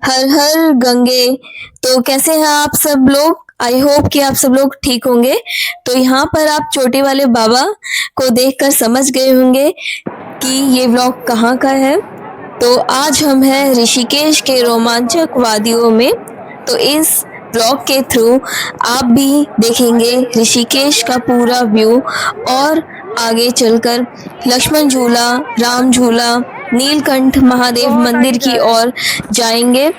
हर हर गंगे। तो कैसे हैं आप सब लोग? आई होप कि आप सब लोग ठीक होंगे। तो यहाँ पर आप चोटी वाले बाबा को देखकर समझ गए होंगे कि ये व्लॉग कहाँ का है। तो आज हम हैं ऋषिकेश के रोमांचक वादियों में। तो इस व्लॉग के थ्रू आप भी देखेंगे ऋषिकेश का पूरा व्यू और आगे चलकर लक्ष्मण झूला, राम झूला, नीलकंठ महादेव मंदिर की ओर जाएंगे।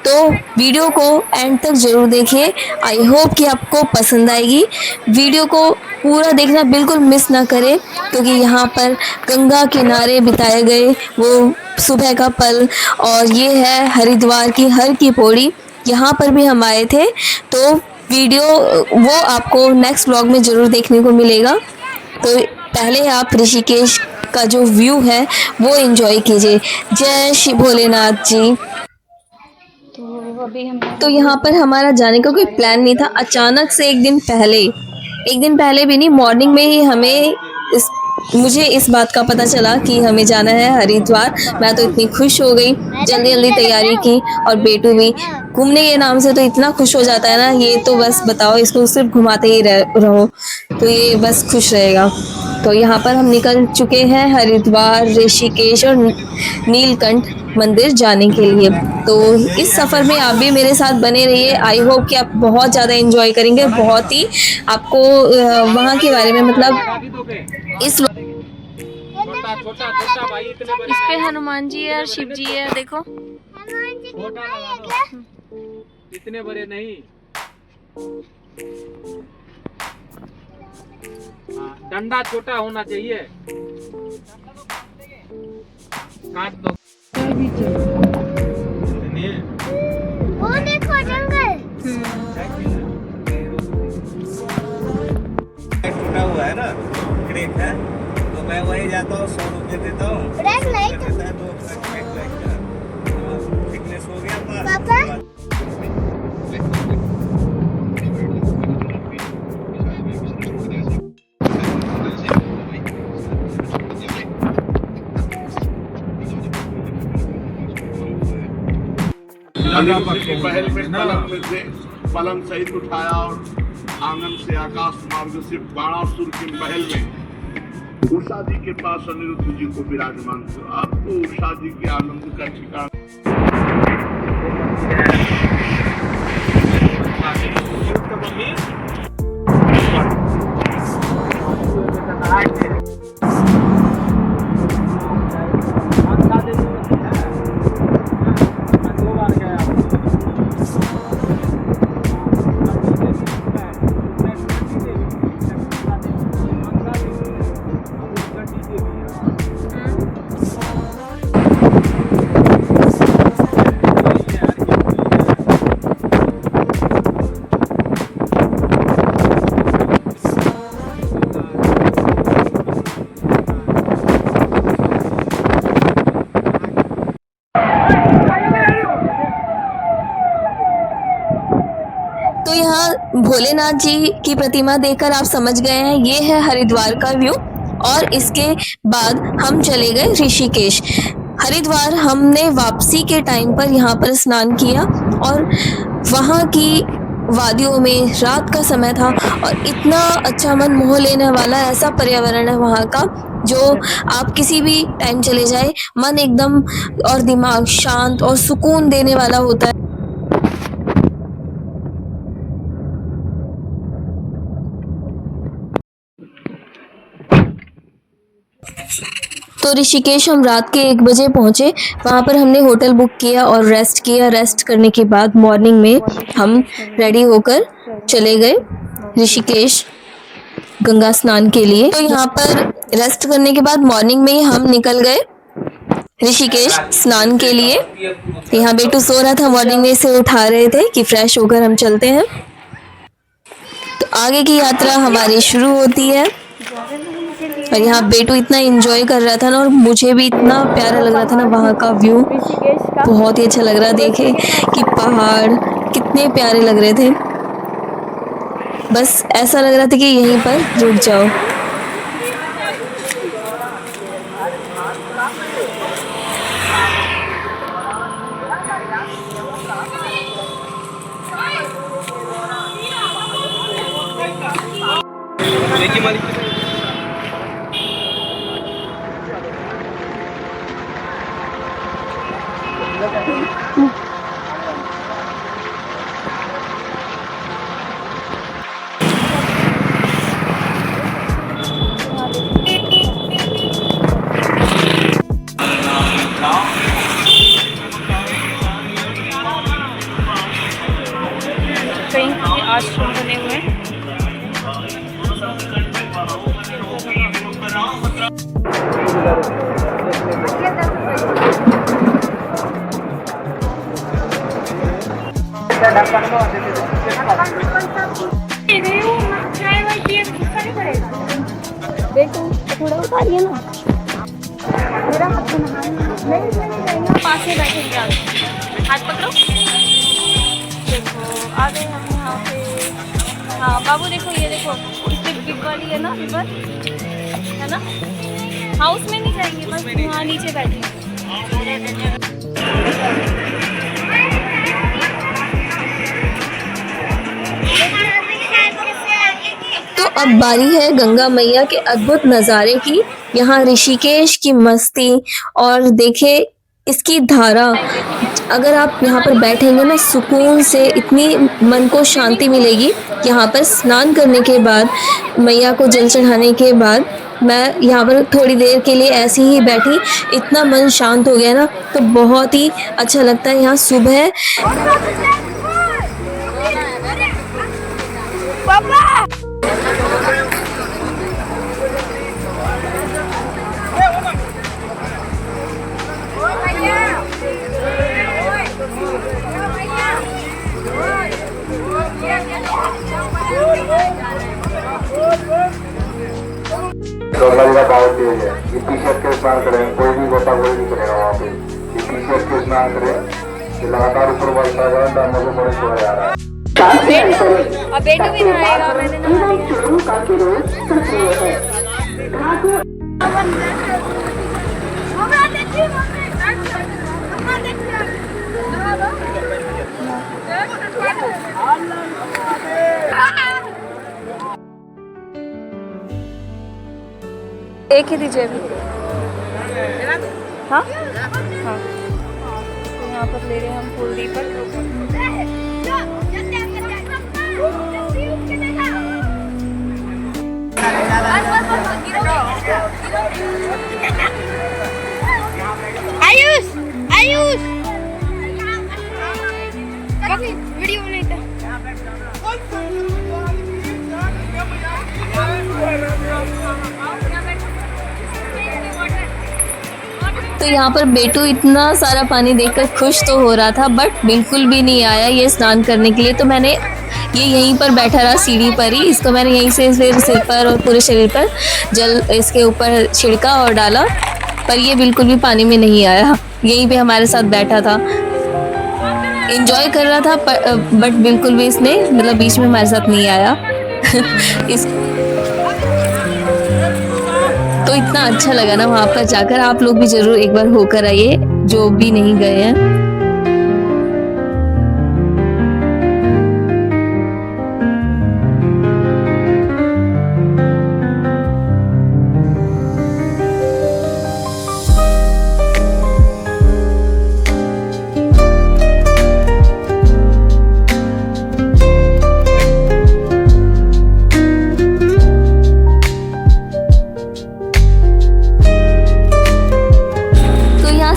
तो वीडियो को एंड तक जरूर देखिए। आई होप कि आपको पसंद आएगी। वीडियो को पूरा देखना बिल्कुल मिस ना करें, क्योंकि यहाँ पर गंगा किनारे बिताए गए वो सुबह का पल। और ये है हरिद्वार की हर की पौड़ी, यहाँ पर भी हम आए थे। तो वीडियो वो आपको नेक्स्ट व्लॉग में ज़रूर देखने को मिलेगा। तो पहले आप ऋषिकेश का जो व्यू है वो एंजॉय कीजिए। जय श्री भोलेनाथ जी। तो अभी हम तो यहाँ पर हमारा जाने का कोई प्लान नहीं था। अचानक से एक दिन पहले भी नहीं, मॉर्निंग में ही मुझे इस बात का पता चला कि हमें जाना है हरिद्वार। मैं तो इतनी खुश हो गई, जल्दी जल्दी तैयारी की। और बेटू भी घूमने के नाम से तो इतना खुश हो जाता है ना, ये तो बस बताओ, इसको सिर्फ घुमाते ही रहो तो ये बस खुश रहेगा। तो यहाँ पर हम निकल चुके हैं हरिद्वार, ऋषिकेश और नीलकंठ मंदिर जाने के लिए। तो इस सफ़र में आप भी मेरे साथ बने रहिए। आई होप कि आप बहुत ज़्यादा एंजॉय करेंगे। बहुत ही आपको वहाँ के बारे में मतलब इस छोटा छोटा छोटा भाई इतने बड़े इस पे हनुमान जी है और शिव जी है, देखो छोटा लगा दो, इतने बड़े नहीं। हाँ, डंडा छोटा होना चाहिए, काट दो। वो देखो जंगल टूटा हुआ है ना, क्रेक है, तो मैं वही जाता हूँ, 100 रुपये देता हूँ। ब्रेक लाइट थिकनेस हो गया पापा। पहल में पलंग सहित उठाया और आंगन से आकाश मार्ग से बाणासुर के महल में उषा जी के पास अनिरुद्ध जी को विराजमान हुआ। आपको उषा जी के आनंद का ठिकाना तो यहाँ भोलेनाथ जी की प्रतिमा देखकर आप समझ गए हैं ये है हरिद्वार का व्यू। और इसके बाद हम चले गए ऋषिकेश। हरिद्वार हमने वापसी के टाइम पर यहाँ पर स्नान किया और वहाँ की वादियों में रात का समय था और इतना अच्छा मन मोह लेने वाला ऐसा पर्यावरण है वहाँ का, जो आप किसी भी टाइम चले जाए मन एकदम और दिमाग शांत और सुकून देने वाला होता है। तो ऋषिकेश हम रात के 1 बजे पहुँचे। वहाँ पर हमने होटल बुक किया और रेस्ट किया। रेस्ट करने के बाद मॉर्निंग में हम रेडी होकर चले गए ऋषिकेश गंगा स्नान के लिए। तो यहाँ पर रेस्ट करने के बाद मॉर्निंग में ही हम निकल गए ऋषिकेश स्नान के लिए। यहाँ बेटू सो रहा था, मॉर्निंग में इसे उठा रहे थे कि फ्रेश होकर हम चलते हैं। तो आगे की यात्रा हमारी शुरू होती है। और यहाँ बेटू इतना एंजॉय कर रहा था ना, और मुझे भी इतना प्यारा लग रहा था ना, वहाँ का व्यू बहुत ही अच्छा लग रहा। देखे कि पहाड़ कितने प्यारे लग रहे थे। बस ऐसा लग रहा था कि यहीं पर रुक जाओ। कहीं के आश्रम बने हुए हैं। थोड़ा उतारिए ना। मेरा हाथ पास में बैठेंगे आप, हाथ पकड़ो। देखो आ गए हम यहाँ पे। हाँ बाबू देखो, ये देखो इसमें बिग वाली है ना, रिवर है ना। हाउस में नहीं जाएंगे, बस यहाँ नीचे बैठेंगे। तो अब बारी है गंगा मैया के अद्भुत नज़ारे की। यहाँ ऋषिकेश की मस्ती और देखे इसकी धारा। अगर आप यहाँ पर बैठेंगे ना, सुकून से इतनी मन को शांति मिलेगी। यहाँ पर स्नान करने के बाद, मैया को जल चढ़ाने के बाद मैं यहाँ पर थोड़ी देर के लिए ऐसे ही बैठी, इतना मन शांत हो गया ना, तो बहुत ही अच्छा लगता है। यहाँ सुबह गंगा जी का बहुत तेज है। ये टी-शर्ट के स्नान करें, कोई भी गोताखोरी नहीं करेगा वहाँ पे। ये टी-शर्ट के स्नान करें, ये लगातार ऊपर बढ़ता है, डैमों को बड़े छोड़ा जा रहा है। अब बेटू भी नहाएगा, मैंने नहा एक ही दीजिए अभी। हाँ हाँ, तो यहाँ पर ले रहे हैं हम फूल दीपक। आयुष आयुष वीडियो बनाई था। तो यहाँ पर बेटू इतना सारा पानी देखकर खुश तो हो रहा था, बट बिल्कुल भी नहीं आया ये स्नान करने के लिए। तो मैंने ये यहीं पर बैठा रहा सीढ़ी पर ही, इसको मैंने यहीं से फिर सिर पर और पूरे शरीर पर जल इसके ऊपर छिड़का और डाला, पर ये बिल्कुल भी पानी में नहीं आया। यहीं पे हमारे साथ बैठा था, एंजॉय कर रहा था, बट बिल्कुल भी इसने मतलब बीच में हमारे साथ नहीं आया। इस तो इतना अच्छा लगा ना वहाँ पर जाकर। आप लोग भी जरूर एक बार होकर आइए, जो भी नहीं गए हैं।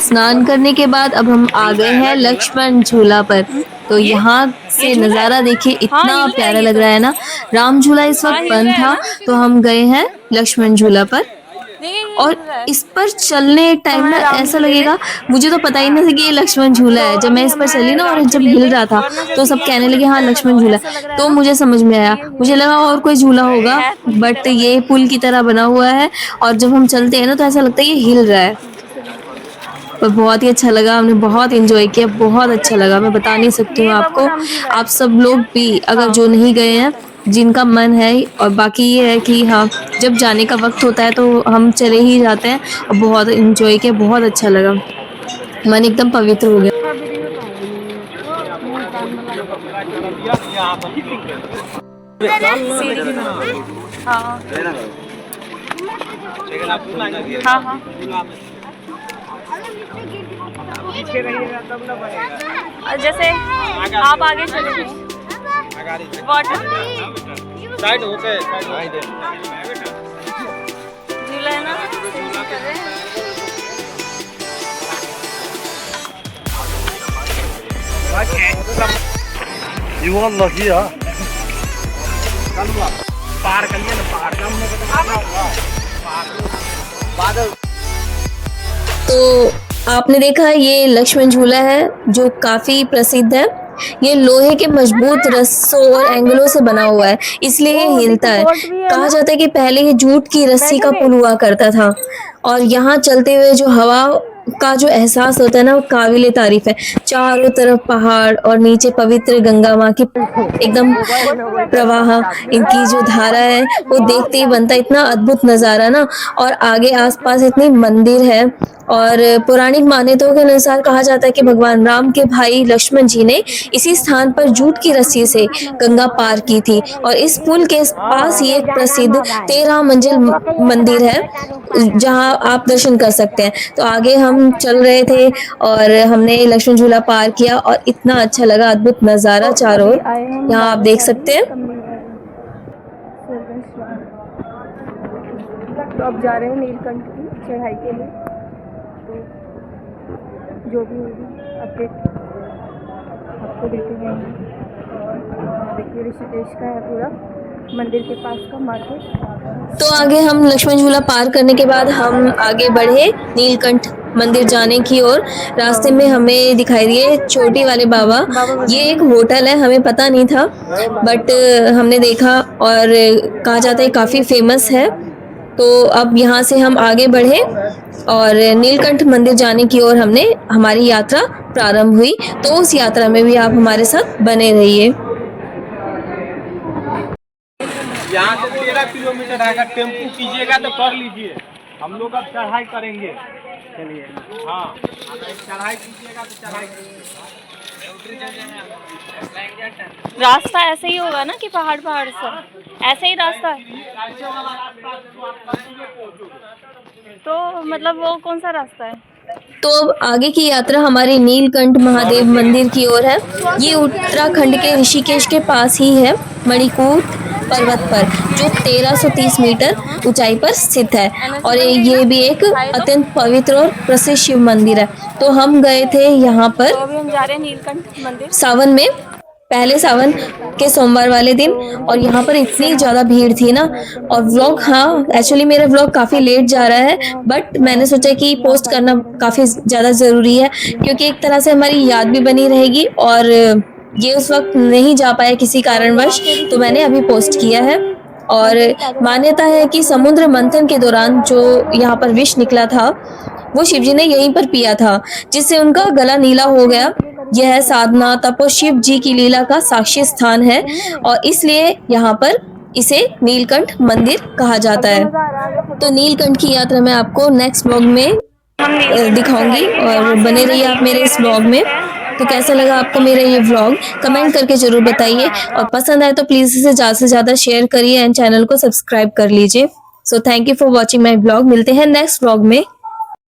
स्नान करने के बाद अब हम आ गए हैं लक्ष्मण झूला पर। तो यहाँ से नज़ारा देखिए, इतना प्यारा लग रहा है ना। राम झूला इस वक्त बंद था, तो हम गए हैं लक्ष्मण झूला पर। और इस पर चलने टाइम ना ऐसा लगेगा, मुझे तो पता ही नहीं था कि ये लक्ष्मण झूला है। जब मैं इस पर चली ना और जब हिल रहा था तो सब कहने लगे हाँ लक्ष्मण झूला, तो मुझे समझ में आया। मुझे लगा और कोई झूला होगा, बट ये पुल की तरह बना हुआ है और जब हम चलते हैं ना तो ऐसा लगता है ये हिल रहा है। पर बहुत ही अच्छा लगा, हमने बहुत एंजॉय किया, बहुत अच्छा लगा, मैं बता नहीं सकती हूँ आपको। आप सब लोग भी अगर जो नहीं गए हैं, जिनका मन है, और बाकी ये है कि हाँ जब जाने का वक्त होता है तो हम चले ही जाते हैं। और बहुत एंजॉय किया, बहुत अच्छा लगा, मन एकदम पवित्र हो गया। हाँ लेकिन आप फूल ना गिरे। हाँ हाँ। पीछे रहिएगा तब ना बनेगा। और जैसे आप आगे चले गए वाटर साइड होके झूला है ना कर रहे हैं। ये वाला किया पार कर लिया ना, पार बादल। तो आपने देखा ये लक्ष्मण झूला है जो काफी प्रसिद्ध है। ये लोहे के मजबूत रस्सों और एंगलों से बना हुआ है, इसलिए ये हिलता है। कहा जाता है कि पहले ये जूट की रस्सी का पुल हुआ करता था और यहाँ चलते हुए जो हवा का जो एहसास होता है ना वो काबिले तारीफ है। चारों तरफ पहाड़ और नीचे पवित्र गंगा माँ की एकदम प्रवाह, इनकी जो धारा है वो देखते ही बनता है इतना अद्भुत नज़ारा ना। और आगे आसपास इतनी मंदिर है और पौराणिक मान्यताओं के अनुसार कहा जाता है कि भगवान राम के भाई लक्ष्मण जी ने इसी स्थान पर जूट की रस्सी से गंगा पार की थी। और इस पुल के पास ही एक प्रसिद्ध 13 मंजिल मंदिर है जहां आप दर्शन कर सकते हैं। तो आगे हम चल रहे थे और हमने लक्ष्मण झूला पार किया और इतना अच्छा लगा, अद्भुत नज़ारा चारों ओर यहाँ आप देख सकते हैं। तो अब जा रहे हैं नीलकंठ की चढ़ाई के लिए। तो जो भी होगी अपडेट आपको देते रहेंगे। और देखिए ऋषिकेश का है पूरा मंदिर के पास का मार्केट। तो आगे हम लक्ष्मण झूला पार करने के बाद हम आगे बढ़े नीलकंठ मंदिर जाने की ओर। रास्ते में हमें दिखाई दिए चोटी वाले बाबा। ये एक होटल है, हमें पता नहीं था बट हमने देखा और कहा जाता है काफ़ी फेमस है। तो अब यहाँ से हम आगे बढ़े और नीलकंठ मंदिर जाने की ओर हमने हमारी यात्रा प्रारंभ हुई। तो उस यात्रा में भी आप हमारे साथ बने रहिए। यहाँ से 13 किलोमीटर है। अगर टेम्पू कीजिएगा तो कर लीजिए, हम लोग अब चढ़ाई करेंगे। चलिए हाँ, अगर चढ़ाई कीजिएगा तो चढ़ाई रास्ता ऐसे ही होगा ना कि पहाड़ पहाड़ सब ऐसे ही रास्ता है। तो मतलब वो कौन सा रास्ता है? तो अब आगे की यात्रा हमारी नीलकंठ महादेव मंदिर की ओर है। ये उत्तराखंड के ऋषिकेश के पास ही है, मणिकूट पर्वत पर, जो 1330 मीटर ऊंचाई पर स्थित है। और ये भी एक अत्यंत पवित्र और प्रसिद्ध शिव मंदिर है। तो हम गए थे यहाँ पर तो अभी हम जा रहे हैं नीलकंठ मंदिर सावन में, पहले सावन के सोमवार वाले दिन। और यहाँ पर इतनी ज़्यादा भीड़ थी ना। और व्लॉग, हाँ एक्चुअली मेरा व्लॉग काफ़ी लेट जा रहा है बट मैंने सोचा कि पोस्ट करना काफ़ी ज़्यादा ज़रूरी है क्योंकि एक तरह से हमारी याद भी बनी रहेगी। और ये उस वक्त नहीं जा पाया किसी कारणवश, तो मैंने अभी पोस्ट किया है। और मान्यता है कि समुद्र मंथन के दौरान जो यहाँ पर विष निकला था वो शिवजी ने यहीं पर पिया था, जिससे उनका गला नीला हो गया। यह साधना, तप और शिव जी की लीला का साक्षी स्थान है और इसलिए यहाँ पर इसे नीलकंठ मंदिर कहा जाता है। तो नीलकंठ की यात्रा मैं आपको नेक्स्ट व्लॉग में दिखाऊंगी और बने रहिए आप मेरे इस व्लॉग में। तो कैसा लगा आपको मेरा ये व्लॉग कमेंट करके जरूर बताइए और पसंद आए तो प्लीज़ इसे ज़्यादा से ज़्यादा शेयर करिए एंड चैनल को सब्सक्राइब कर लीजिए। So thank you for watching my vlog. मिलते हैं नेक्स्ट व्लॉग में।